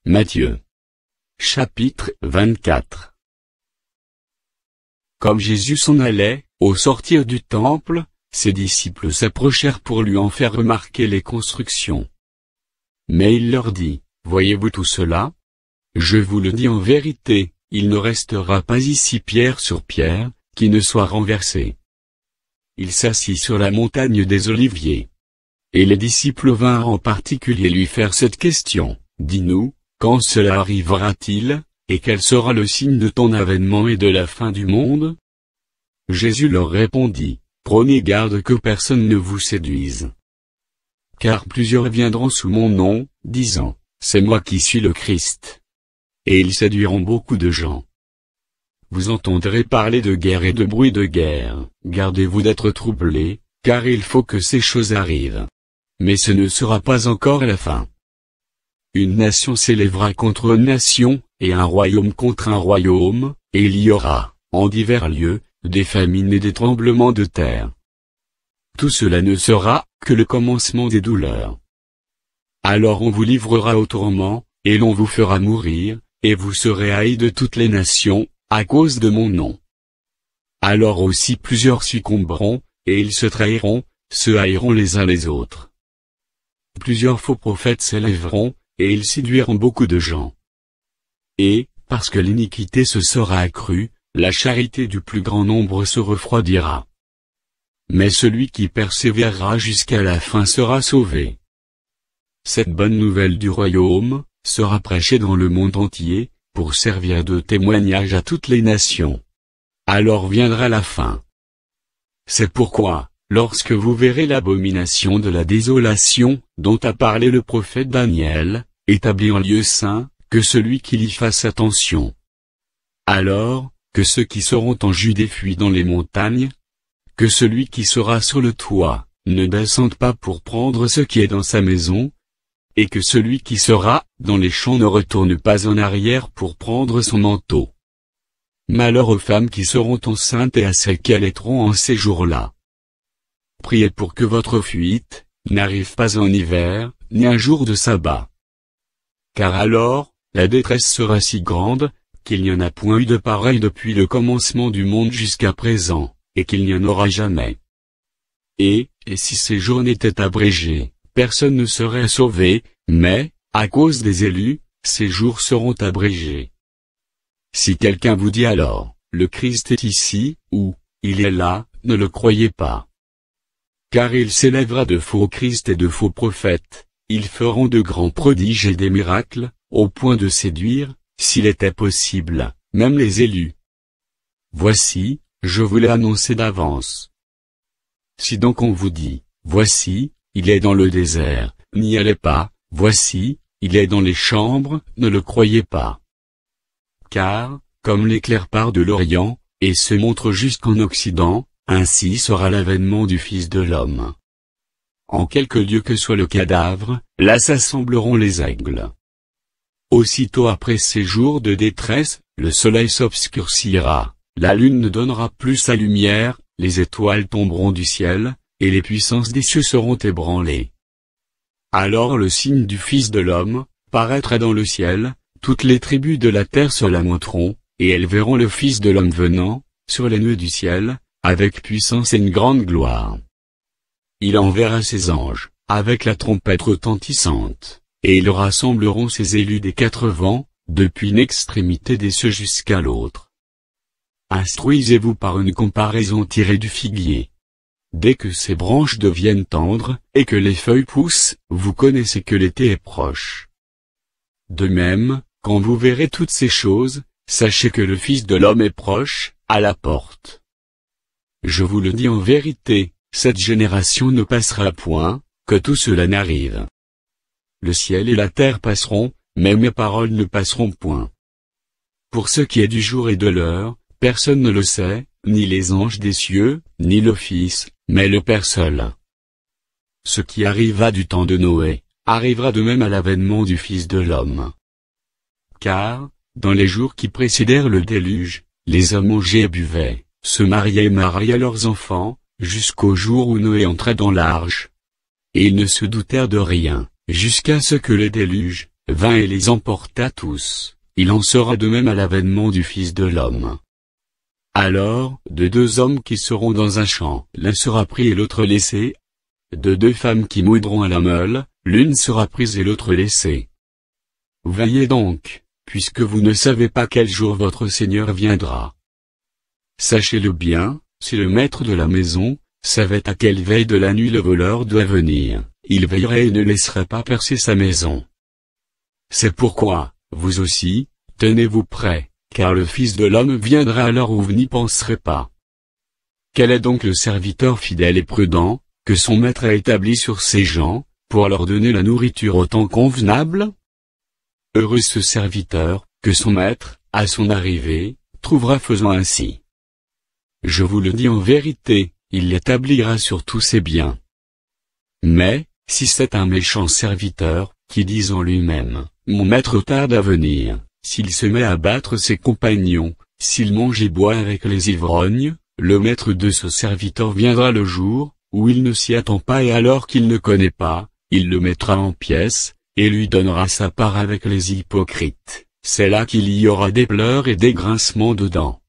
Matthieu. Chapitre 24. Comme Jésus s'en allait, au sortir du temple, ses disciples s'approchèrent pour lui en faire remarquer les constructions. Mais il leur dit, « Voyez-vous tout cela? Je vous le dis en vérité, il ne restera pas ici pierre sur pierre, qui ne soit renversée. » Il s'assit sur la montagne des Oliviers. Et les disciples vinrent en particulier lui faire cette question, « Dis-nous, quand cela arrivera-t-il, et quel sera le signe de ton avènement et de la fin du monde ?» Jésus leur répondit, « Prenez garde que personne ne vous séduise. Car plusieurs viendront sous mon nom, disant, c'est moi qui suis le Christ. Et ils séduiront beaucoup de gens. Vous entendrez parler de guerre et de bruit de guerre, gardez-vous d'être troublés, car il faut que ces choses arrivent. Mais ce ne sera pas encore la fin. Une nation s'élèvera contre une nation, et un royaume contre un royaume, et il y aura, en divers lieux, des famines et des tremblements de terre. Tout cela ne sera que le commencement des douleurs. Alors on vous livrera au tourment, et l'on vous fera mourir, et vous serez haïs de toutes les nations, à cause de mon nom. Alors aussi plusieurs succomberont, et ils se trahiront, se haïront les uns les autres. Plusieurs faux prophètes s'élèveront, et ils séduiront beaucoup de gens. Et, parce que l'iniquité se sera accrue, la charité du plus grand nombre se refroidira. Mais celui qui persévérera jusqu'à la fin sera sauvé. Cette bonne nouvelle du royaume sera prêchée dans le monde entier, pour servir de témoignage à toutes les nations. Alors viendra la fin. C'est pourquoi, lorsque vous verrez l'abomination de la désolation, dont a parlé le prophète Daniel, établi en lieu saint, que celui qui y fasse attention. Alors, que ceux qui seront en Judée fuient dans les montagnes, que celui qui sera sur le toit, ne descende pas pour prendre ce qui est dans sa maison, et que celui qui sera dans les champs ne retourne pas en arrière pour prendre son manteau. Malheur aux femmes qui seront enceintes et à celles qui allaiteront en ces jours-là. Priez pour que votre fuite n'arrive pas en hiver, ni un jour de sabbat. Car alors, la détresse sera si grande, qu'il n'y en a point eu de pareil depuis le commencement du monde jusqu'à présent, et qu'il n'y en aura jamais. Et si ces jours n'étaient abrégés, personne ne serait sauvé, mais, à cause des élus, ces jours seront abrégés. Si quelqu'un vous dit alors, le Christ est ici, ou, il est là, ne le croyez pas. Car il s'élèvera de faux Christ et de faux prophètes, ils feront de grands prodiges et des miracles, au point de séduire, s'il était possible, même les élus. Voici, je vous l'ai annoncé d'avance. Si donc on vous dit, voici, il est dans le désert, n'y allez pas, voici, il est dans les chambres, ne le croyez pas. Car, comme l'éclair part de l'Orient, et se montre jusqu'en Occident, ainsi sera l'avènement du Fils de l'homme. En quelque lieu que soit le cadavre, là s'assembleront les aigles. Aussitôt après ces jours de détresse, le soleil s'obscurcira, la lune ne donnera plus sa lumière, les étoiles tomberont du ciel, et les puissances des cieux seront ébranlées. Alors le signe du Fils de l'homme paraîtra dans le ciel, toutes les tribus de la terre se lamenteront, et elles verront le Fils de l'homme venant, sur les nuées du ciel, avec puissance et une grande gloire. Il enverra ses anges, avec la trompette retentissante, et ils rassembleront ses élus des quatre vents, depuis une extrémité des cieux jusqu'à l'autre. Instruisez-vous par une comparaison tirée du figuier. Dès que ses branches deviennent tendres, et que les feuilles poussent, vous connaissez que l'été est proche. De même, quand vous verrez toutes ces choses, sachez que le Fils de l'homme est proche, à la porte. Je vous le dis en vérité, cette génération ne passera point, que tout cela n'arrive. Le ciel et la terre passeront, mais mes paroles ne passeront point. Pour ce qui est du jour et de l'heure, personne ne le sait, ni les anges des cieux, ni le Fils, mais le Père seul. Ce qui arriva du temps de Noé, arrivera de même à l'avènement du Fils de l'homme. Car, dans les jours qui précédèrent le déluge, les hommes mangeaient et buvaient, se mariaient et mariaient leurs enfants, jusqu'au jour où Noé entra dans l'arche. Et ils ne se doutèrent de rien, jusqu'à ce que le déluge vint et les emporta tous. Il en sera de même à l'avènement du Fils de l'homme. Alors, de deux hommes qui seront dans un champ, l'un sera pris et l'autre laissé. De deux femmes qui moudront à la meule, l'une sera prise et l'autre laissée. Veillez donc, puisque vous ne savez pas quel jour votre Seigneur viendra. Sachez-le bien, si le maître de la maison savait à quelle veille de la nuit le voleur doit venir, il veillerait et ne laisserait pas percer sa maison. C'est pourquoi, vous aussi, tenez-vous prêts, car le Fils de l'homme viendra à l'heure où vous n'y penserez pas. Quel est donc le serviteur fidèle et prudent, que son maître a établi sur ses gens, pour leur donner la nourriture au temps convenable? Heureux ce serviteur, que son maître, à son arrivée, trouvera faisant ainsi. Je vous le dis en vérité, il l'établira sur tous ses biens. Mais, si c'est un méchant serviteur, qui dit en lui-même, mon maître tarde à venir, s'il se met à battre ses compagnons, s'il mange et boit avec les ivrognes, le maître de ce serviteur viendra le jour, où il ne s'y attend pas et alors qu'il ne connaît pas, il le mettra en pièces, et lui donnera sa part avec les hypocrites. C'est là qu'il y aura des pleurs et des grincements de dents.